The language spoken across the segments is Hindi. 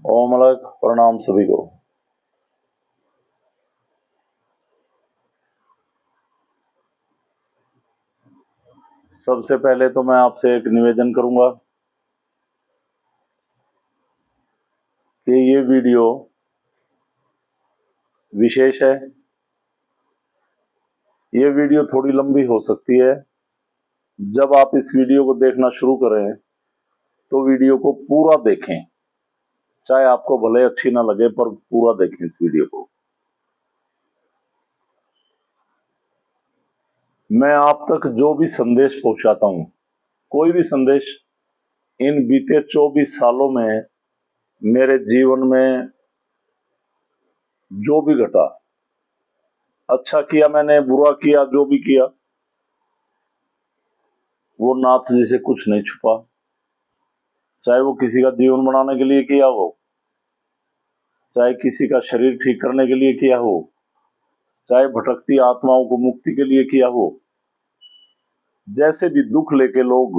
ओम अलग प्रणाम सभी को। सबसे पहले तो मैं आपसे एक निवेदन करूंगा कि ये वीडियो विशेष है। ये वीडियो थोड़ी लंबी हो सकती है। जब आप इस वीडियो को देखना शुरू करें तो वीडियो को पूरा देखें, चाहे आपको भले अच्छी ना लगे, पर पूरा देखें इस वीडियो को। मैं आप तक जो भी संदेश पहुंचाता हूं, कोई भी संदेश, इन बीते 24 सालों में मेरे जीवन में जो भी घटा, अच्छा किया मैंने, बुरा किया, जो भी किया, वो नाथ जी से कुछ नहीं छुपा। चाहे वो किसी का जीवन बनाने के लिए किया हो, चाहे किसी का शरीर ठीक करने के लिए किया हो, चाहे भटकती आत्माओं को मुक्ति के लिए किया हो, जैसे भी दुख लेके लोग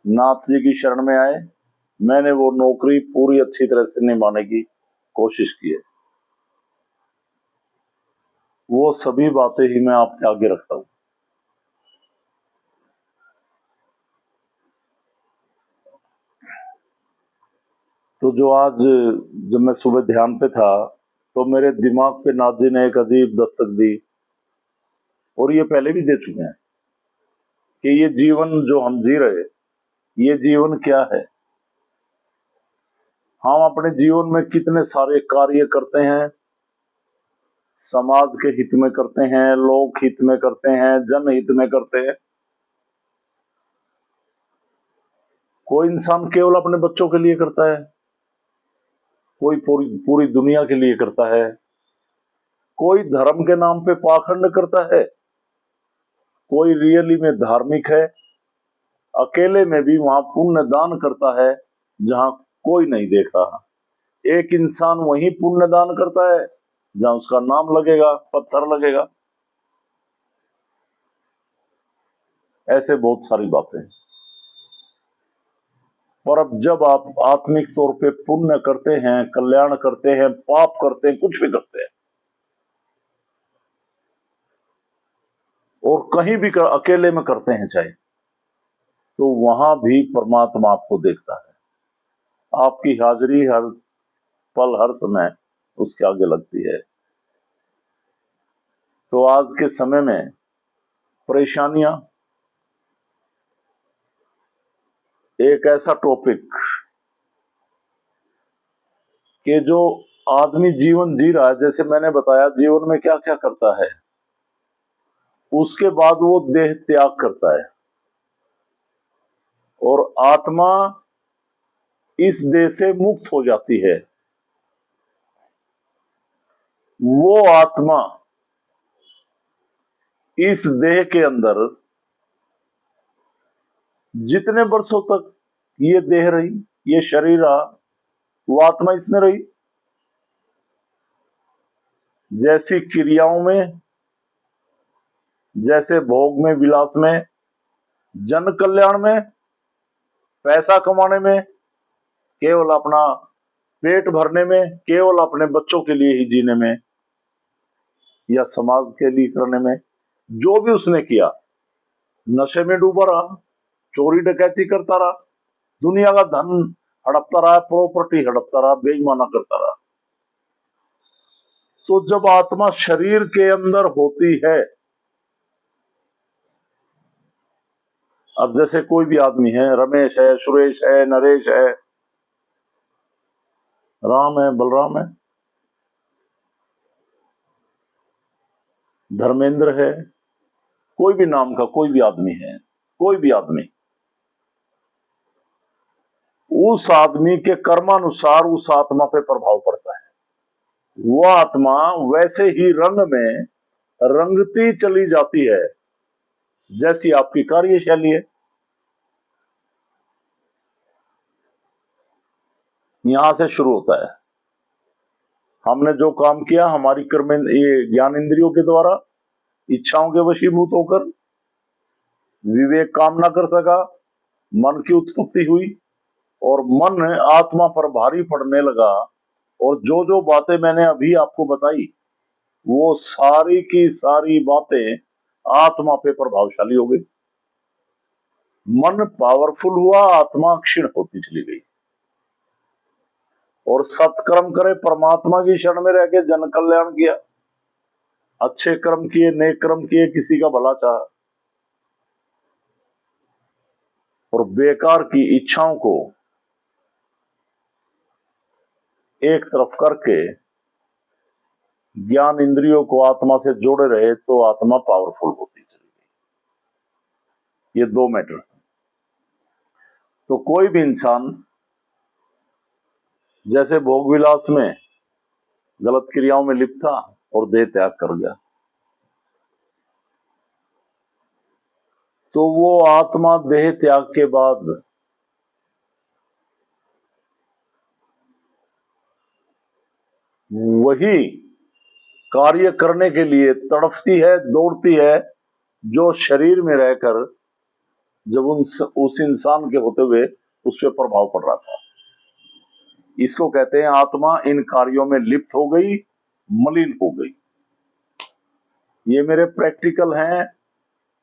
नाथ जी की शरण में आए, मैंने वो नौकरी पूरी अच्छी तरह से निभाने की कोशिश की है। वो सभी बातें ही मैं आपके आगे रखता हूं। तो जो आज, जब मैं सुबह ध्यान पे था, तो मेरे दिमाग पे नाथ जी ने एक अजीब दस्तक दी, और ये पहले भी दे चुके हैं, कि ये जीवन जो हम जी रहे, ये जीवन क्या है। हम अपने जीवन में कितने सारे कार्य करते हैं, समाज के हित में करते हैं, लोक हित में करते हैं, जनहित में करते हैं। कोई इंसान केवल अपने बच्चों के लिए करता है, कोई पूरी पूरी दुनिया के लिए करता है, कोई धर्म के नाम पे पाखंड करता है, कोई रियली में धार्मिक है, अकेले में भी वहां पुण्य दान करता है जहां कोई नहीं देख रहा। एक इंसान वहीं पुण्य दान करता है जहां उसका नाम लगेगा, पत्थर लगेगा। ऐसे बहुत सारी बातें। और अब जब आप आत्मिक तौर पे पुण्य करते हैं, कल्याण करते हैं, पाप करते हैं, कुछ भी करते हैं, और कहीं भी अकेले में करते हैं चाहे, तो वहां भी परमात्मा आपको देखता है। आपकी हाजिरी हर पल, हर समय उसके आगे लगती है। तो आज के समय में परेशानियां एक ऐसा टॉपिक कि जो आदमी जीवन जी रहा है, जैसे मैंने बताया जीवन में क्या क्या करता है, उसके बाद वो देह त्याग करता है, और आत्मा इस देह से मुक्त हो जाती है। वो आत्मा इस देह के अंदर जितने वर्षों तक ये देह रही, ये शरीर रहा, वो आत्मा इसमें रही। जैसी क्रियाओं में, जैसे भोग में, विलास में, जन कल्याण में, पैसा कमाने में, केवल अपना पेट भरने में, केवल अपने बच्चों के लिए ही जीने में, या समाज के लिए करने में, जो भी उसने किया, नशे में डूबा रहा, चोरी डकैती करता रहा, दुनिया का धन हड़पता रहा, प्रॉपर्टी हड़पता रहा, बेईमाना करता रहा। तो जब आत्मा शरीर के अंदर होती है, अब जैसे कोई भी आदमी है, रमेश है, सुरेश है, नरेश है, राम है, बलराम है, धर्मेंद्र है, कोई भी नाम का कोई भी आदमी है, कोई भी आदमी, उस आदमी के कर्मानुसार उस आत्मा पे प्रभाव पड़ता है। वो आत्मा वैसे ही रंग में रंगती चली जाती है जैसी आपकी कार्यशैली है। यहां से शुरू होता है। हमने जो काम किया, हमारी कर्म, ये ज्ञान इंद्रियों के द्वारा, इच्छाओं के वशीभूत होकर, विवेक काम ना कर सका, मन की उत्पत्ति हुई, और मन आत्मा पर भारी पड़ने लगा, और जो जो बातें मैंने अभी आपको बताई वो सारी की सारी बातें आत्मा पे प्रभावशाली हो गई। मन पावरफुल हुआ, आत्मा क्षीण होती चली गई। और सत्कर्म करे, परमात्मा की शरण में रह के जन कल्याण किया, अच्छे कर्म किए, नेक कर्म किए, किसी का भला चाहा, और बेकार की इच्छाओं को एक तरफ करके ज्ञान इंद्रियों को आत्मा से जोड़े रहे तो आत्मा पावरफुल होती चली गई। ये दो मैटर। तो कोई भी इंसान जैसे भोग विलास में गलत क्रियाओं में लिप्त था और देह त्याग कर गया, तो वो आत्मा देह त्याग के बाद वही कार्य करने के लिए तड़फती है, दौड़ती है, जो शरीर में रहकर जब उस इंसान के होते हुए उस पर प्रभाव पड़ रहा था। इसको कहते हैं आत्मा इन कार्यों में लिप्त हो गई, मलिन हो गई। ये मेरे प्रैक्टिकल हैं,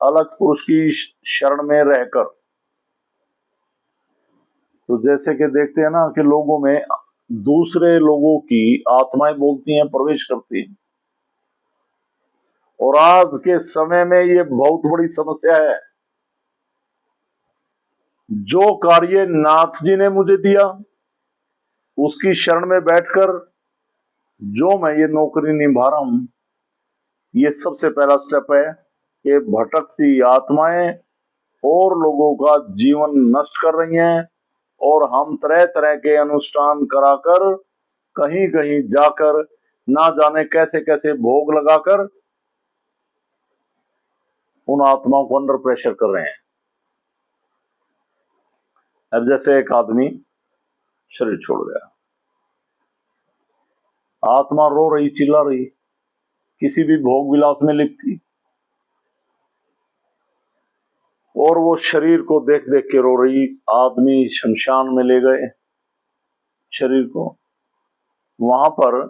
अलग पुरुष की शरण में रहकर। तो जैसे कि देखते हैं ना कि लोगों में दूसरे लोगों की आत्माएं बोलती हैं, प्रवेश करती हैं, और आज के समय में ये बहुत बड़ी समस्या है। जो कार्य नाथ जी ने मुझे दिया उसकी शरण में बैठकर जो मैं ये नौकरी निभा रहा हूं, ये सबसे पहला स्टेप है कि भटकती आत्माएं और लोगों का जीवन नष्ट कर रही हैं, और हम तरह तरह के अनुष्ठान कराकर कहीं कहीं जाकर ना जाने कैसे कैसे भोग लगाकर उन आत्माओं को अंडर प्रेशर कर रहे हैं। अब जैसे एक आदमी शरीर छोड़ गया, आत्मा रो रही, चिल्ला रही, किसी भी भोग विलास में लिप्त थी, और वो शरीर को देख देख के रो रही। आदमी शमशान में ले गए शरीर को, वहां पर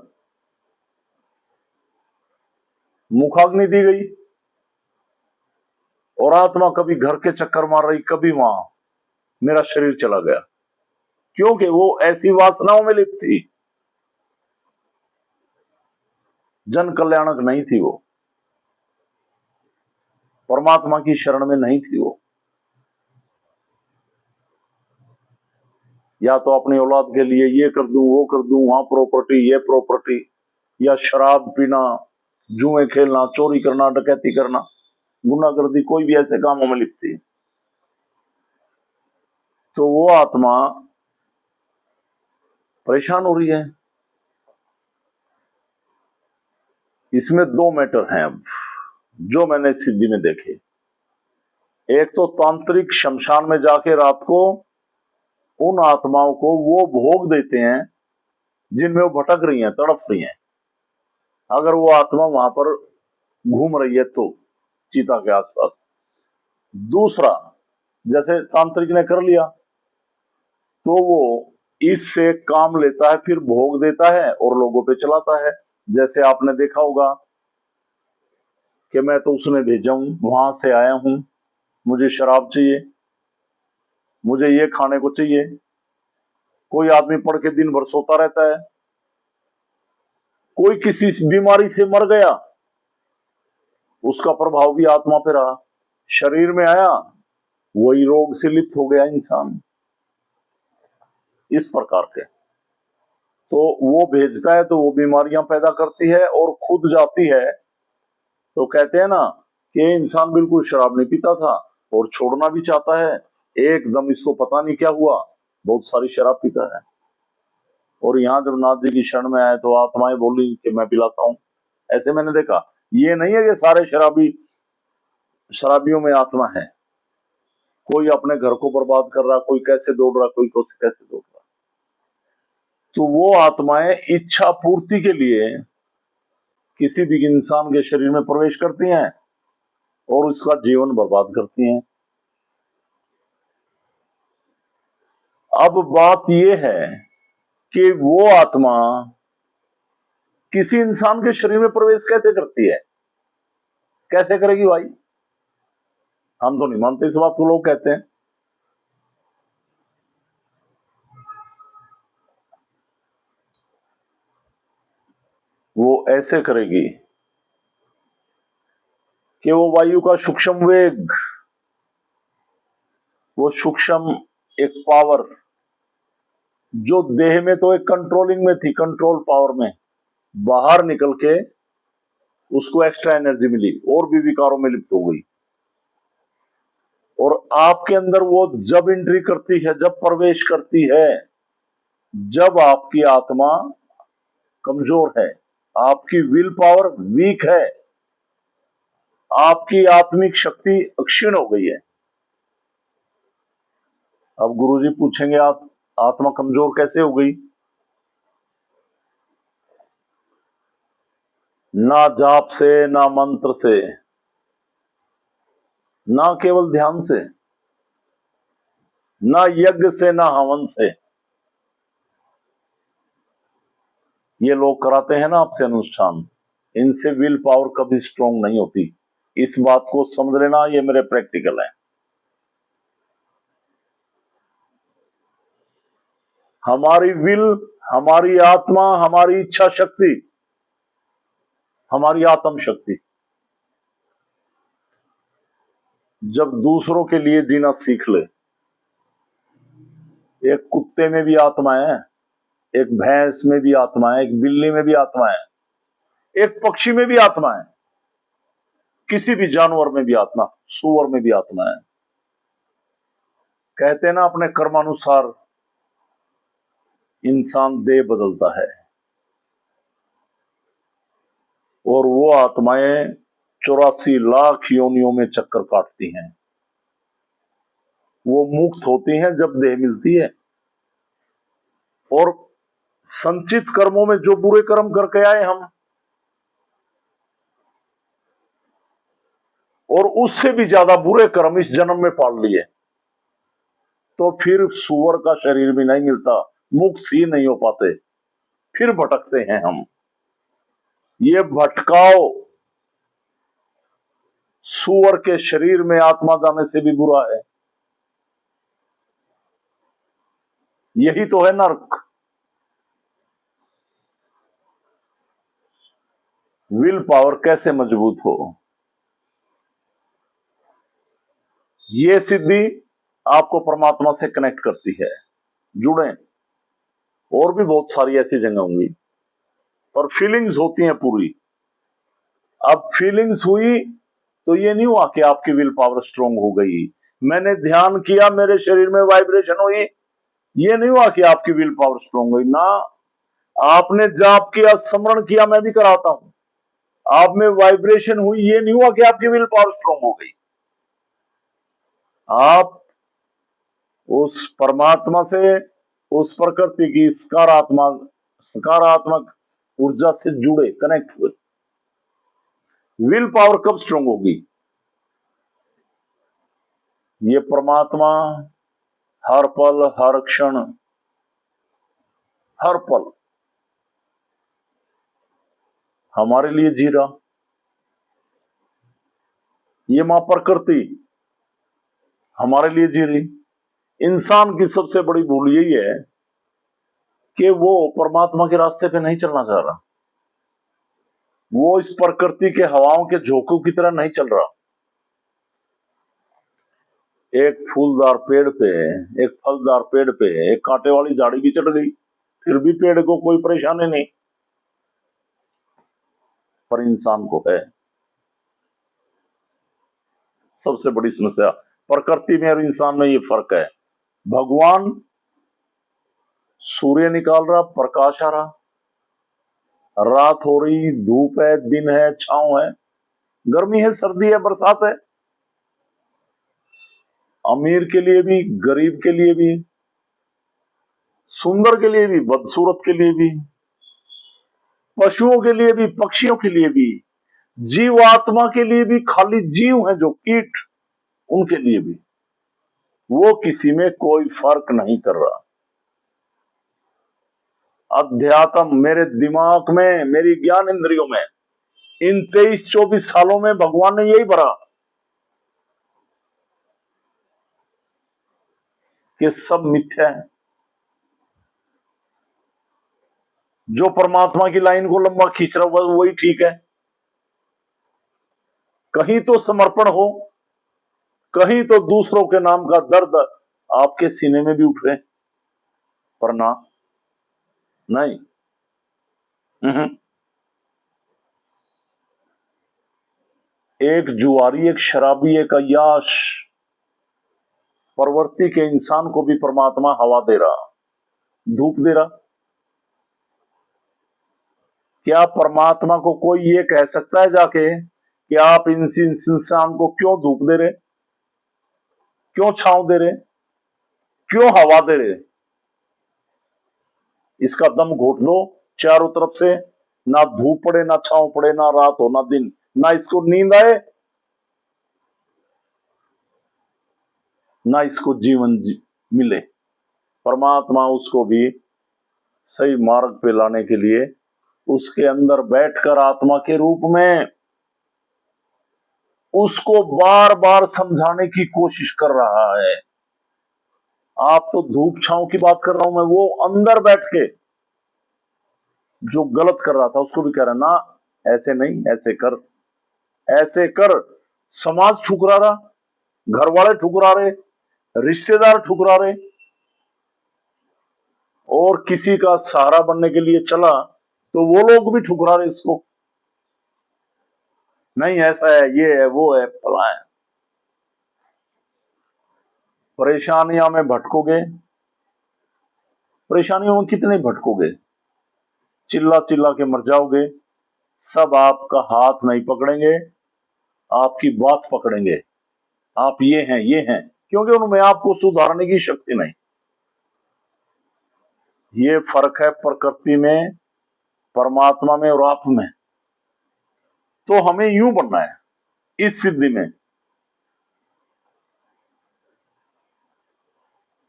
मुखाग्नि दी गई, और आत्मा कभी घर के चक्कर मार रही, कभी वहां मेरा शरीर चला गया, क्योंकि वो ऐसी वासनाओं में लिप्त थी, जन कल्याणक नहीं थी, वो परमात्मा की शरण में नहीं थी। वो या तो अपनी औलाद के लिए ये कर दूं, वो कर दूं, वहां प्रॉपर्टी, ये प्रॉपर्टी, या शराब पीना, जुए खेलना, चोरी करना, डकैती करना, गुंडागर्दी, कोई भी ऐसे कामों में लिप्त थी। तो वो आत्मा परेशान हो रही है। इसमें दो मैटर हैं अब जो मैंने सिद्धि में देखे। एक तो तांत्रिक शमशान में जाके रात को उन आत्माओं को वो भोग देते हैं जिनमें वो भटक रही हैं, तड़प रही हैं। अगर वो आत्मा वहां पर घूम रही है तो चिता के आसपास। दूसरा, जैसे तांत्रिक ने कर लिया तो वो इससे काम लेता है, फिर भोग देता है और लोगों पे चलाता है। जैसे आपने देखा होगा कि मैं तो उसने भेजा हूं, वहां से आया हूं, मुझे शराब चाहिए, मुझे ये खाने को चाहिए। कोई आदमी पढ़ के दिन भर सोता रहता है, कोई किसी बीमारी से मर गया, उसका प्रभाव भी आत्मा पे रहा, शरीर में आया, वही रोग से लिप्त हो गया इंसान। इस प्रकार के तो वो भेजता है तो वो बीमारियां पैदा करती है और खुद जाती है। तो कहते हैं ना कि इंसान बिल्कुल शराब नहीं पीता था और छोड़ना भी चाहता है, एकदम इसको पता नहीं क्या हुआ, बहुत सारी शराब पीता है। और यहाँ जब नाथ जी की शरण में आए तो आत्माएं बोली कि मैं पिलाता हूं। ऐसे मैंने देखा, ये नहीं है कि सारे शराबियों में आत्मा है। कोई अपने घर को बर्बाद कर रहा, कोई कैसे दौड़ रहा, कोई कैसे दौड़ रहा। तो वो आत्माएं इच्छा पूर्ति के लिए किसी भी इंसान के शरीर में प्रवेश करती हैं और उसका जीवन बर्बाद करती हैं। अब बात यह है कि वो आत्मा किसी इंसान के शरीर में प्रवेश कैसे करती है, कैसे करेगी भाई? हम तो नहीं मानते इस बात को, लोग कहते हैं। वो ऐसे करेगी कि वो वायु का सूक्ष्म वेग, वो सूक्ष्म एक पावर जो देह में तो एक कंट्रोलिंग में थी, कंट्रोल पावर में, बाहर निकल के उसको एक्स्ट्रा एनर्जी मिली और भी विकारों में लिप्त हो गई। और आपके अंदर वो जब एंट्री करती है, जब प्रवेश करती है, जब आपकी आत्मा कमजोर है, आपकी विल पावर वीक है, आपकी आत्मिक शक्ति क्षीण हो गई है। अब गुरुजी पूछेंगे, आप आत्मा कमजोर कैसे हो गई? ना जाप से, ना मंत्र से, ना केवल ध्यान से, ना यज्ञ से, ना हवन से। ये लोग कराते हैं ना आपसे अनुष्ठान, इनसे विल पावर कभी स्ट्रांग नहीं होती। इस बात को समझ लेना, ये मेरे प्रैक्टिकल है। हमारी विल, हमारी आत्मा, हमारी इच्छा शक्ति, हमारी आत्म शक्ति जब दूसरों के लिए जीना सीख ले, एक कुत्ते में भी आत्मा है, एक भैंस में भी आत्मा है, एक बिल्ली में भी आत्मा है, एक पक्षी में भी आत्मा है, किसी भी जानवर में भी आत्मा, सूअर में भी आत्मा है। कहते हैं ना, अपने कर्मानुसार इंसान देह बदलता है, और वो आत्माएं 84 लाख योनियों में चक्कर काटती हैं। वो मुक्त होती हैं जब देह मिलती है, और संचित कर्मों में जो बुरे कर्म करके आए हम, और उससे भी ज्यादा बुरे कर्म इस जन्म में पाल लिए, तो फिर सूअर का शरीर भी नहीं मिलता, मुक्त ही नहीं हो पाते, फिर भटकते हैं हम। ये भटकाव सूअर के शरीर में आत्मा जाने से भी बुरा है। यही तो है नर्क। विल पावर कैसे मजबूत हो? ये सिद्धि आपको परमात्मा से कनेक्ट करती है। जुड़े, और भी बहुत सारी ऐसी जगह होंगी, पर फीलिंग्स होती हैं पूरी। अब फीलिंग्स हुई तो ये नहीं हुआ कि आपकी विल पावर स्ट्रांग हो गई, मैंने ध्यान किया मेरे शरीर में वाइब्रेशन हुई, ये नहीं हुआ कि आपकी विल पावर स्ट्रांग हुई ना। आपने जाप किया, स्मरण किया, मैं भी कराता हूं, आप में वाइब्रेशन हुई, ये नहीं हुआ कि आपकी विल पावर स्ट्रांग हो गई। आप उस परमात्मा से, उस प्रकृति की सकारात्मक ऊर्जा से जुड़े, कनेक्ट हुए। विल पावर कब स्ट्रांग होगी? ये परमात्मा हर पल, हर क्षण, हर पल हमारे लिए जी रहा। ये मां प्रकृति हमारे लिए जी रही। इंसान की सबसे बड़ी भूल यही है कि वो परमात्मा के रास्ते पे नहीं चलना चाह रहा, वो इस प्रकृति के हवाओं के झोंकों की तरह नहीं चल रहा। एक फूलदार पेड़ पे, एक फलदार पेड़ पे एक कांटे वाली झाड़ी भी चढ़ गई, फिर भी पेड़ को कोई परेशानी नहीं, पर इंसान को है। सबसे बड़ी समस्या प्रकृति में और इंसान में ये फर्क है। भगवान सूर्य निकाल रहा, प्रकाश आ रहा, रात हो रही, धूप है, दिन है, छांव है, गर्मी है, सर्दी है, बरसात है, अमीर के लिए भी, गरीब के लिए भी, सुंदर के लिए भी, बदसूरत के लिए भी, पशुओं के लिए भी, पक्षियों के लिए भी, जीवात्मा के लिए भी, खाली जीव है जो कीट, उनके लिए भी। वो किसी में कोई फर्क नहीं कर रहा। अध्यात्म मेरे दिमाग में, मेरी ज्ञान इंद्रियों में, इन 23-24 सालों में भगवान ने यही भरा कि सब मिथ्या है। जो परमात्मा की लाइन को लंबा खींच रहा हुआ वही ठीक है। कहीं तो समर्पण हो, कहीं तो दूसरों के नाम का दर्द आपके सीने में भी उठे, पर ना, नहीं। एक जुआरी, एक शराबी, एक अय्याश प्रवृत्ति के इंसान को भी परमात्मा हवा दे रहा, धूप दे रहा। क्या परमात्मा को कोई ये कह सकता है जाके कि आप इस इंसान को क्यों धूप दे रहे, क्यों छांव दे रहे, क्यों हवा दे रहे? इसका दम घोट लो चारों तरफ से, ना धूप पड़े, ना छांव पड़े, ना रात हो ना दिन, ना इसको नींद आए, ना इसको जीवन मिले। परमात्मा उसको भी सही मार्ग पे लाने के लिए उसके अंदर बैठकर आत्मा के रूप में उसको बार बार समझाने की कोशिश कर रहा है। आप तो धूप छांव की बात कर रहा हूं मैं, वो अंदर बैठ के जो गलत कर रहा था उसको भी कह रहा ना, ऐसे नहीं, ऐसे कर, ऐसे कर। समाज ठुकरा रहा, घर वाले ठुकरा रहे, रिश्तेदार ठुकरा रहे, और किसी का सहारा बनने के लिए चला तो वो लोग भी ठुकरा रहे इसको, नहीं ऐसा है, ये है, वो है, फला है। परेशानियां में भटकोगे, परेशानियों में कितने भटकोगे, चिल्ला चिल्ला के मर जाओगे। सब आपका हाथ नहीं पकड़ेंगे, आपकी बात पकड़ेंगे। आप ये हैं, ये हैं, क्योंकि उनमें आपको सुधारने की शक्ति नहीं। ये फर्क है प्रकृति में, परमात्मा में और आप में। तो हमें यूं बनना है इस सिद्धि में।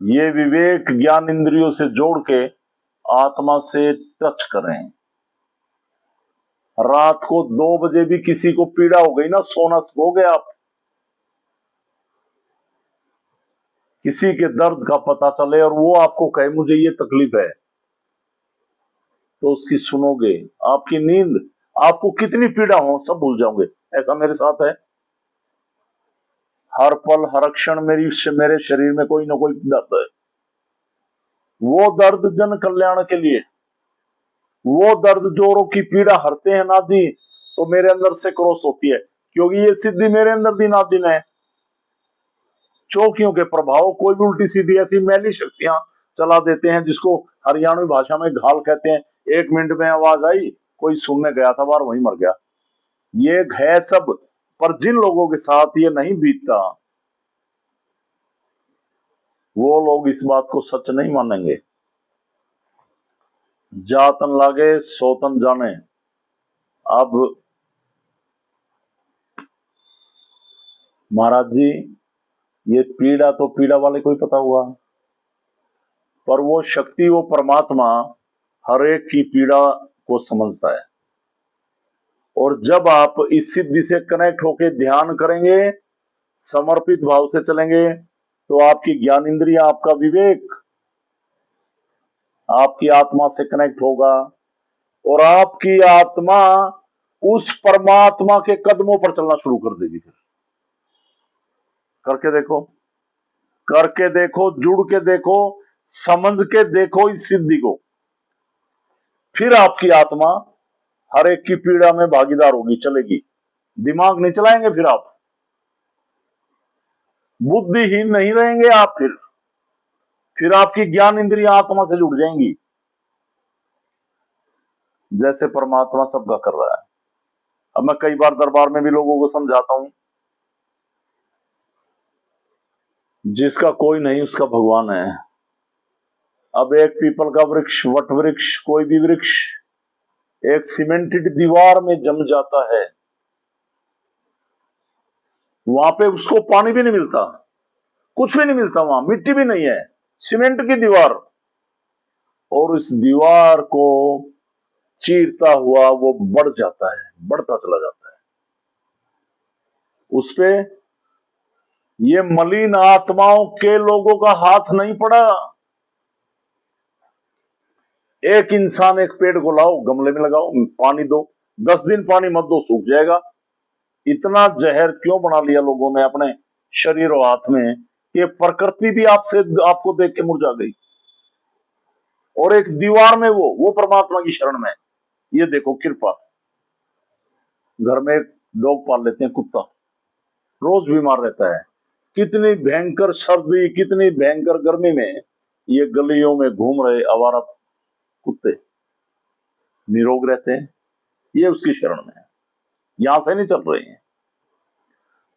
ये विवेक ज्ञान इंद्रियों से जोड़ के आत्मा से टच करें। रात को 2 बजे भी किसी को पीड़ा हो गई ना, सोना सो गए आप, किसी के दर्द का पता चले और वो आपको कहे मुझे ये तकलीफ है, तो उसकी सुनोगे, आपकी नींद, आपको कितनी पीड़ा हो सब भूल जाओगे। ऐसा मेरे साथ है। हर पल हर क्षण मेरे शरीर में कोई ना कोई दर्द है। वो दर्द जन कल्याण के लिए, वो दर्द जोरों की पीड़ा हरते हैं ना जी, तो मेरे अंदर से क्रॉस होती है, क्योंकि ये सिद्धि मेरे अंदर दिन दिन है। चौकियों के प्रभाव, कोई भी उल्टी सीधी ऐसी मैली शक्तियां चला देते हैं जिसको हरियाणवी भाषा में घाल कहते हैं। 1 मिनट में आवाज आई, कोई सुनने गया था बाहर, वहीं मर गया। ये है सब, पर जिन लोगों के साथ ये नहीं बीतता वो लोग इस बात को सच नहीं मानेंगे। जातन लागे सोतन जाने। अब महाराज जी, ये पीड़ा तो पीड़ा वाले को ही पता हुआ, पर वो शक्ति, वो परमात्मा हर एक की पीड़ा को समझता है। और जब आप इस सिद्धि से कनेक्ट होके ध्यान करेंगे, समर्पित भाव से चलेंगे, तो आपकी ज्ञान इंद्रिया, आपका विवेक आपकी आत्मा से कनेक्ट होगा और आपकी आत्मा उस परमात्मा के कदमों पर चलना शुरू कर देगी। फिर करके देखो, करके देखो, जुड़ के देखो, समझ के देखो इस सिद्धि को। फिर आपकी आत्मा हर एक की पीड़ा में भागीदार होगी, चलेगी। दिमाग नहीं चलाएंगे फिर आप, बुद्धिहीन नहीं रहेंगे आप। फिर आपकी ज्ञान इंद्रिया आत्मा से जुड़ जाएंगी, जैसे परमात्मा सबका कर रहा है। अब मैं कई बार दरबार में भी लोगों को समझाता हूं, जिसका कोई नहीं उसका भगवान है। अब एक पीपल का वृक्ष, वट वृक्ष, कोई भी वृक्ष एक सीमेंटेड दीवार में जम जाता है, वहां पे उसको पानी भी नहीं मिलता, कुछ भी नहीं मिलता वहां, मिट्टी भी नहीं है, सीमेंट की दीवार। और इस दीवार को चीरता हुआ वो बढ़ जाता है, बढ़ता चला जाता है। उस पे ये मलिन आत्माओं के लोगों का हाथ नहीं पड़ा। एक इंसान एक पेड़ को लाओ, गमले में लगाओ, पानी दो, 10 दिन पानी मत दो, सूख जाएगा। इतना जहर क्यों बना लिया लोगों ने अपने शरीर और हाथ में कि प्रकृति भी आपको देख के मुरझा गई। और एक दीवार में वो परमात्मा की शरण में। ये देखो कृपा। घर में एक डॉग पाल लेते हैं, कुत्ता, रोज बीमार रहता है। कितनी भयंकर सर्दी, कितनी भयंकर गर्मी में ये गलियों में घूम रहे आवारा कुत्ते निरोग रहते हैं। ये उसकी शरण में है, यहां से नहीं चल रहे हैं।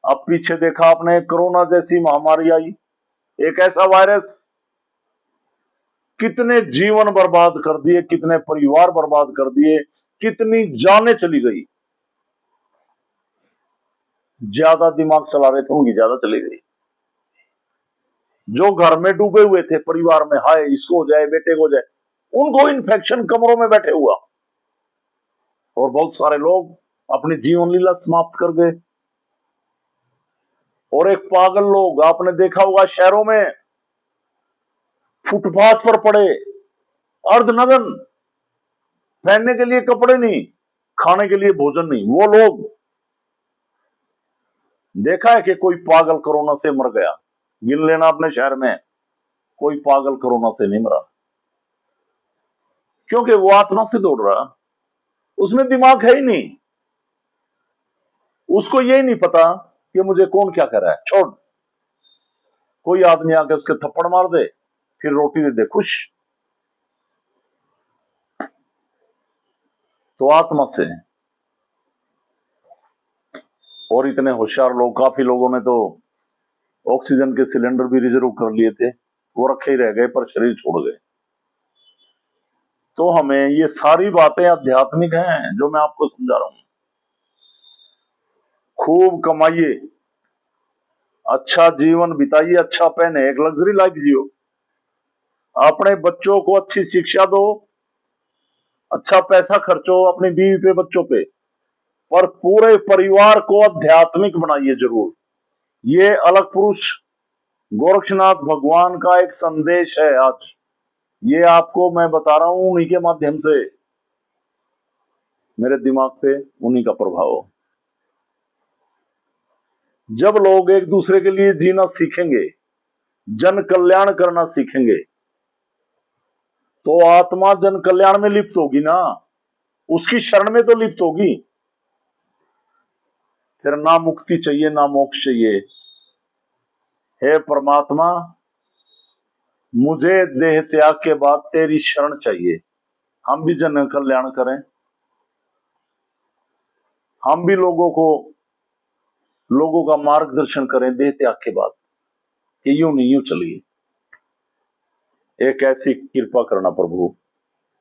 अब पीछे देखा आपने, कोरोना जैसी महामारी आई, एक ऐसा वायरस, कितने जीवन बर्बाद कर दिए, कितने परिवार बर्बाद कर दिए, कितनी जानें चली गई। ज्यादा दिमाग चला रहे थे उनकी ज्यादा चली गई। जो घर में डूबे हुए थे परिवार में, हाय इसको हो जाए, बेटे को हो जाए, उनको इन्फेक्शन कमरों में बैठे हुआ। और बहुत सारे लोग अपनी जीवन लीला समाप्त कर गए। और एक पागल लोग आपने देखा होगा शहरों में, फुटपाथ पर पड़े, अर्धनग्न, पहनने के लिए कपड़े नहीं, खाने के लिए भोजन नहीं। वो लोग, देखा है कि कोई पागल कोरोना से मर गया? गिन लेना अपने शहर में, कोई पागल कोरोना से नहीं मरा। क्योंकि वो आत्मा से दौड़ रहा, उसमें दिमाग है ही नहीं। उसको यही नहीं पता कि मुझे कौन क्या कर रहा है। छोड़, कोई आदमी आके उसके थप्पड़ मार दे, फिर रोटी दे दे, खुश। तो आत्मा से। और इतने होशियार लोग, काफी लोगों ने तो ऑक्सीजन के सिलेंडर भी रिजर्व कर लिए थे, वो रखे ही रह गए पर शरीर छोड़ गए। तो हमें ये सारी बातें आध्यात्मिक हैं जो मैं आपको समझा रहा हूं। खूब कमाइए, अच्छा जीवन बिताइए, अच्छा पहने, एक लग्जरी लाइफ जियो, अपने बच्चों को अच्छी शिक्षा दो, अच्छा पैसा खर्चो अपनी बीवी पे, बच्चों पे, पर पूरे परिवार को आध्यात्मिक बनाइए जरूर। ये अलग पुरुष गोरक्षनाथ भगवान का एक संदेश है आज। ये आपको मैं बता रहा हूं उन्हीं के माध्यम से, मेरे दिमाग पे उन्हीं का प्रभाव। जब लोग एक दूसरे के लिए जीना सीखेंगे, जन कल्याण करना सीखेंगे, तो आत्मा जन कल्याण में लिप्त होगी ना, उसकी शरण में तो लिप्त होगी। फिर ना मुक्ति चाहिए ना मोक्ष चाहिए। हे परमात्मा, मुझे देह त्याग के बाद तेरी शरण चाहिए। हम भी जन कल्याण करें, हम भी लोगों का मार्गदर्शन करें देह त्याग के बाद, कि यूं नहीं यूं चलिए। एक ऐसी कृपा करना प्रभु,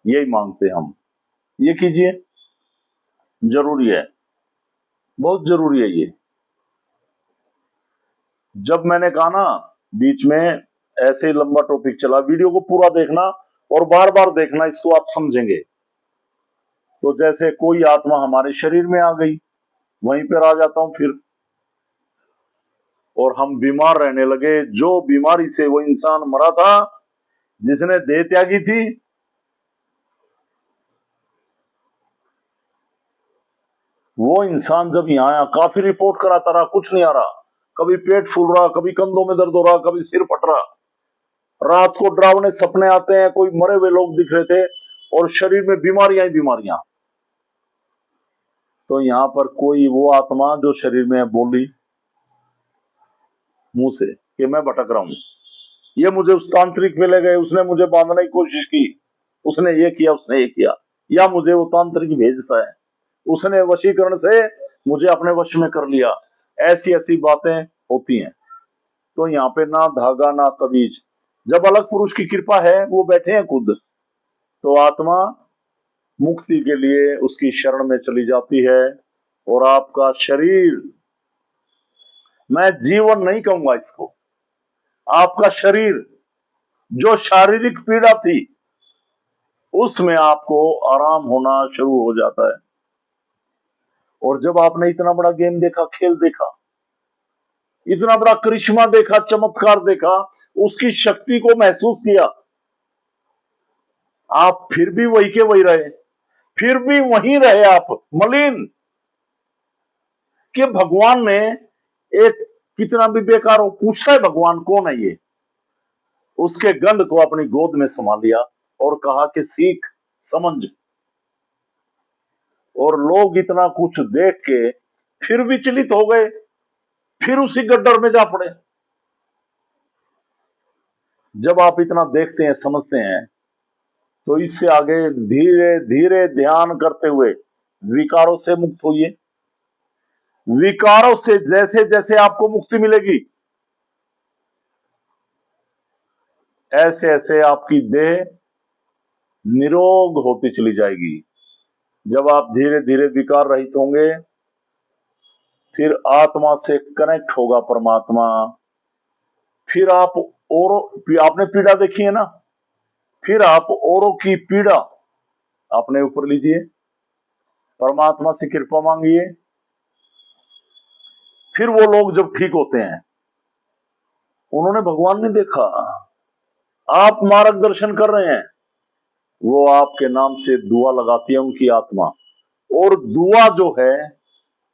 यही मांगते हम। ये कीजिए, जरूरी है, बहुत जरूरी है ये। जब मैंने कहा ना बीच में, ऐसे लंबा टॉपिक चला, वीडियो को पूरा देखना और बार बार देखना, इसको आप समझेंगे। तो जैसे कोई आत्मा हमारे शरीर में आ गई, वहीं पर आ जाता हूं फिर, और हम बीमार रहने लगे। जो बीमारी से वो इंसान मरा था, जिसने देह त्यागी थी, वो इंसान जब यहां आया, काफी रिपोर्ट कराता रहा, कुछ नहीं आ रहा। कभी पेट फूल रहा, कभी कंधों में दर्द हो रहा, कभी सिर फट रहा, रात को डरावने सपने आते हैं, कोई मरे हुए लोग दिख रहे थे, और शरीर में बीमारियां ही बीमारियां। तो यहां पर कोई वो आत्मा जो शरीर में बोली मुंह से कि मैं भटक रहा हूं, ये मुझे उस तांत्रिक पे ले गए, उसने मुझे बांधने की कोशिश की, उसने ये किया, उसने ये किया, या मुझे वो तांत्रिक भेजता है, उसने वशीकरण से मुझे अपने वश में कर लिया। ऐसी ऐसी बातें होती हैं। तो यहाँ पे ना धागा ना तबीज। जब अलग पुरुष की कृपा है, वो बैठे हैं खुद, तो आत्मा मुक्ति के लिए उसकी शरण में चली जाती है। और आपका शरीर, मैं जीवन नहीं कहूंगा इसको, आपका शरीर जो शारीरिक पीड़ा थी उसमें आपको आराम होना शुरू हो जाता है। और जब आपने इतना बड़ा गेम देखा, खेल देखा, इतना बड़ा करिश्मा देखा, चमत्कार देखा, उसकी शक्ति को महसूस किया, आप फिर भी वही के वही रहे, फिर भी वहीं रहे आप मलिन, कि भगवान ने एक कितना भी बेकार हो, पूछता है भगवान कौन है ये, उसके गंध को अपनी गोद में संभाल लिया और कहा कि सीख समझ। और लोग इतना कुछ देख के फिर विचलित हो गए, फिर उसी गड्ढर में जा पड़े। जब आप इतना देखते हैं, समझते हैं, तो इससे आगे धीरे धीरे ध्यान करते हुए विकारों से मुक्त होइए। विकारों से जैसे जैसे आपको मुक्ति मिलेगी, ऐसे ऐसे आपकी देह निरोग होती चली जाएगी। जब आप धीरे धीरे विकार रहित होंगे, फिर आत्मा से कनेक्ट होगा परमात्मा। फिर आप औरों, आपने पीड़ा देखी है ना, फिर आप औरों की पीड़ा अपने ऊपर लीजिए, परमात्मा से कृपा मांगिए। फिर वो लोग जब ठीक होते हैं, उन्होंने भगवान नहीं देखा, आप मार्गदर्शन कर रहे हैं, वो आपके नाम से दुआ लगाती है उनकी आत्मा। और दुआ जो है,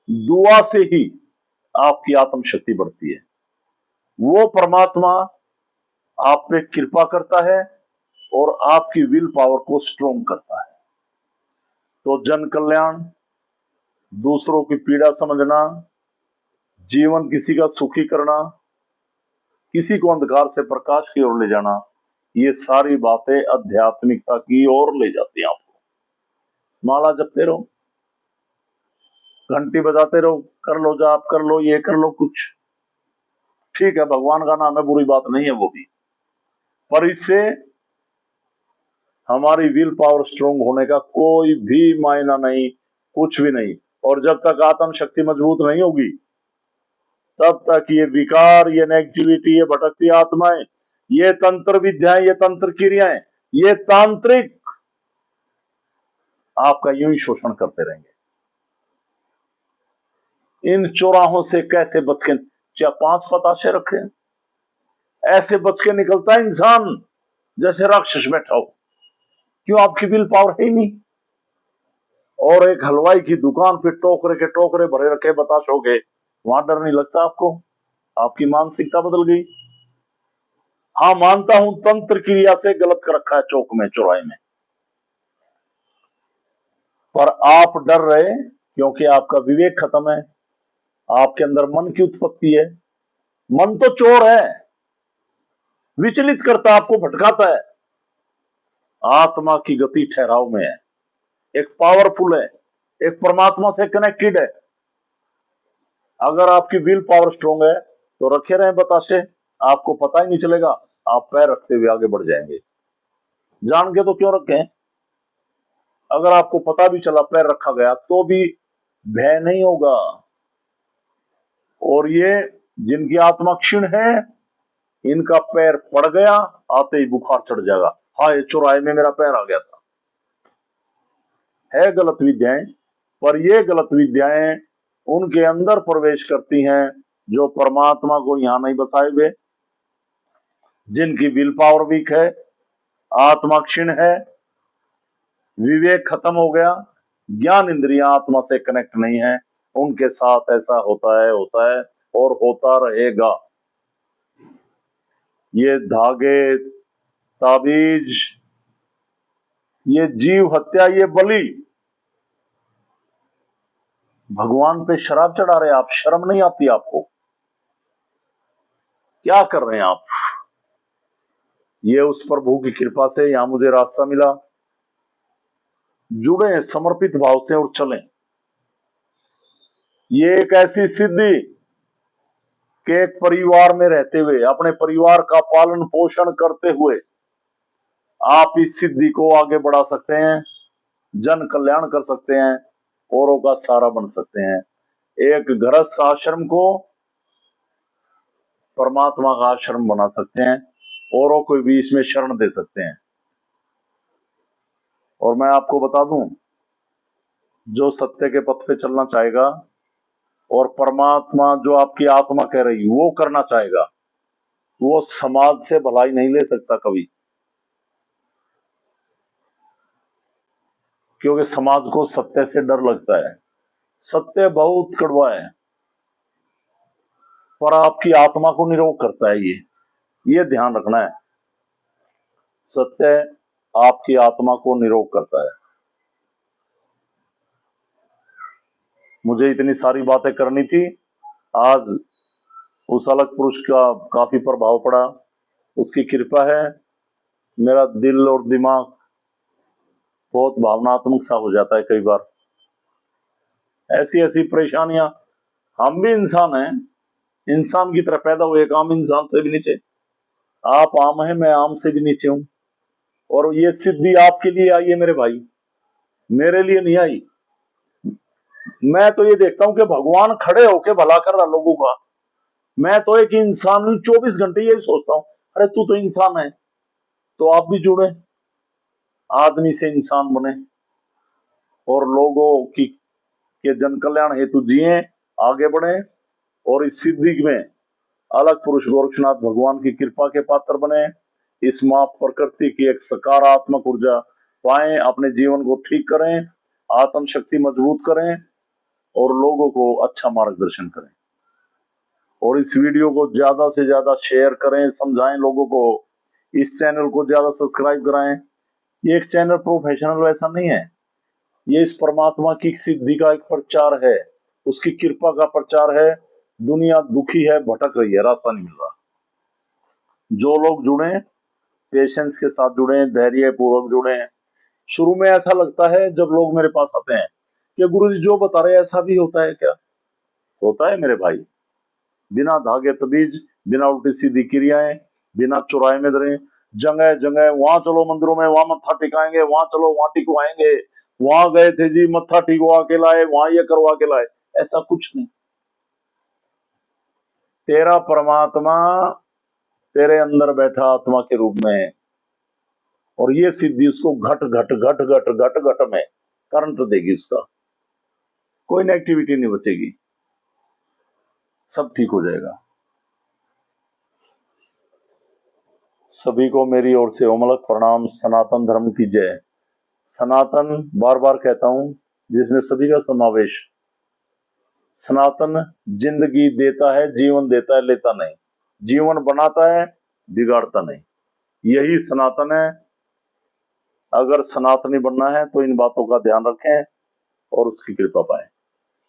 दुआ से ही आपकी आत्म शक्ति बढ़ती है। वो परमात्मा आप पे कृपा करता है और आपकी विल पावर को स्ट्रोंग करता है। तो जन कल्याण, दूसरों की पीड़ा समझना, जीवन किसी का सुखी करना, किसी को अंधकार से प्रकाश की ओर ले जाना, ये सारी बातें आध्यात्मिकता की ओर ले जाती हैं आपको। माला जपते रहो, घंटी बजाते रहो, कर लो जाप, कर लो ये, कर लो कुछ, ठीक है, भगवान का नाम है, बुरी बात नहीं है वो भी, पर इससे हमारी विल पावर स्ट्रोंग होने का कोई भी मायना नहीं, कुछ भी नहीं। और जब तक आत्म शक्ति मजबूत नहीं होगी, तब तक ये विकार, ये नेगेटिविटी, ये भटकती आत्माएं, ये तंत्र विद्याएं, ये तंत्र क्रियाएं, ये तांत्रिक आपका यूं ही शोषण करते रहेंगे। इन चौराहों से कैसे बच के, चाहे 5 पताशे रखे, ऐसे बच के निकलता है इंसान जैसे राक्षस बैठा हो। क्यों? आपकी विल पावर है ही नहीं। और एक हलवाई की दुकान पे टोकरे के टोकरे भरे रखे बताशों के, वहां डर नहीं लगता आपको? आपकी मानसिकता बदल गई। हाँ, मानता हूं तंत्र क्रिया से गलत कर रखा है चौक में, चौराहे में, पर आप डर रहे क्योंकि आपका विवेक खत्म है, आपके अंदर मन की उत्पत्ति है। मन तो चोर है, विचलित करता, आपको भटकाता है। आत्मा की गति ठहराव में है, एक पावरफुल है, एक परमात्मा से कनेक्टेड है। अगर आपकी विल पावर स्ट्रोंग है तो रखे रहे बताशे, आपको पता ही नहीं चलेगा, आप पैर रखते हुए आगे बढ़ जाएंगे। जान के तो क्यों रखें? अगर आपको पता भी चला पैर रखा गया तो भी भय नहीं होगा। और ये जिनकी आत्मा क्षीण है, इनका पैर पड़ गया, आते ही बुखार चढ़ जाएगा, हाँ ये चौराहे में मेरा पैर आ गया था। है गलत विद्याएं, पर ये गलत विद्याएं उनके अंदर प्रवेश करती हैं जो परमात्मा को यहां नहीं बसाए हुए, जिनकी विल पावर वीक है, आत्मा क्षीण है, विवेक खत्म हो गया, ज्ञान इंद्रियां आत्मा से कनेक्ट नहीं है। उनके साथ ऐसा होता है और होता रहेगा। ये धागे, ताबीज, ये जीव हत्या, ये बलि, भगवान पे शराब चढ़ा रहे आप, शर्म नहीं आती आपको? क्या कर रहे हैं आप? ये उस प्रभु की कृपा से यहां मुझे रास्ता मिला, जुड़े समर्पित भाव से और चलें। ये एक ऐसी सिद्धि कि एक परिवार में रहते हुए, अपने परिवार का पालन पोषण करते हुए आप इस सिद्धि को आगे बढ़ा सकते हैं, जन कल्याण कर सकते हैं, औरों का सहारा बन सकते हैं। एक गृहस्थ आश्रम को परमात्मा का आश्रम बना सकते हैं, औरों को भी इसमें शरण दे सकते हैं। और मैं आपको बता दूं, जो सत्य के पथ पे चलना चाहेगा और परमात्मा जो आपकी आत्मा कह रही वो करना चाहेगा, वो समाज से भलाई नहीं ले सकता कभी, क्योंकि समाज को सत्य से डर लगता है। सत्य बहुत कड़वा है, पर आपकी आत्मा को निरोग करता है। ये ध्यान रखना है। सत्य आपकी आत्मा को निरोग करता है। मुझे इतनी सारी बातें करनी थी। आज उस अलग पुरुष का काफी प्रभाव पड़ा, उसकी कृपा है। मेरा दिल और दिमाग बहुत भावनात्मक सा हो जाता है कई बार। ऐसी ऐसी परेशानियां, हम भी इंसान हैं, इंसान की तरह पैदा हुए, एक आम इंसान से भी नीचे। आप आम हैं, मैं आम से भी नीचे हूं। और ये सिद्धि आपके लिए आई है मेरे भाई, मेरे लिए नहीं आई। मैं तो ये देखता हूं कि भगवान खड़े होके भला कर रहा लोगों का। मैं तो एक इंसान हूं, 24 घंटे यही सोचता हूं, अरे तू तो इंसान है, तो आप भी जुड़े, आदमी से इंसान बने और लोगों की के जन कल्याण हेतु जिए, आगे बढ़े और इस सिद्धि में अलग पुरुष गोरक्षनाथ भगवान की कृपा के पात्र बने। इस मां प्रकृति की एक सकारात्मक ऊर्जा पाएं, अपने जीवन को ठीक करें, आत्म शक्ति मजबूत करें और लोगों को अच्छा मार्गदर्शन करें। और इस वीडियो को ज्यादा से ज्यादा शेयर करें, समझाएं लोगों को। इस चैनल को ज्यादा सब्सक्राइब कराएं। ये एक चैनल प्रोफेशनल वैसा नहीं है, ये इस परमात्मा की सिद्धि का एक प्रचार है, उसकी कृपा का प्रचार है। दुनिया दुखी है, भटक रही है, रास्ता नहीं मिल रहा। जो लोग जुड़े, पेशेंस के साथ जुड़े, धैर्य पूर्वक जुड़े। शुरू में ऐसा लगता है जब लोग मेरे पास आते हैं कि गुरु जी जो बता रहे हैं ऐसा भी होता है क्या? होता है मेरे भाई। बिना धागे तबीज, बिना उल्टी सीधी क्रियाएं, बिना चुराए में धरे, जगह जगह वहां चलो मंदिरों में, वहां मत्था टिकाएंगे, वहां चलो वहां टिकवाएंगे, वहां गए थे जी मत्था टिकवा के लाए, वहां ये करवा के लाए, ऐसा कुछ नहीं। तेरा परमात्मा तेरे अंदर बैठा आत्मा के रूप में है और ये सिद्धि उसको घट घट घट घट घट घट में करंट देगी। उसका कोई नेगेटिविटी नहीं बचेगी, सब ठीक हो जाएगा। सभी को मेरी ओर से ओमलक प्रणाम। सनातन धर्म की जय। सनातन बार बार कहता हूं, जिसमें सभी का समावेश। सनातन जिंदगी देता है, जीवन देता है, लेता नहीं। जीवन बनाता है, बिगाड़ता नहीं। यही सनातन है। अगर सनातनी बनना है तो इन बातों का ध्यान रखें और उसकी कृपा पाएं।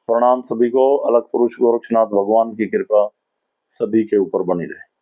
प्रणाम सभी को। अलग पुरुष गोरक्षनाथ भगवान की कृपा सभी के ऊपर बनी रहे।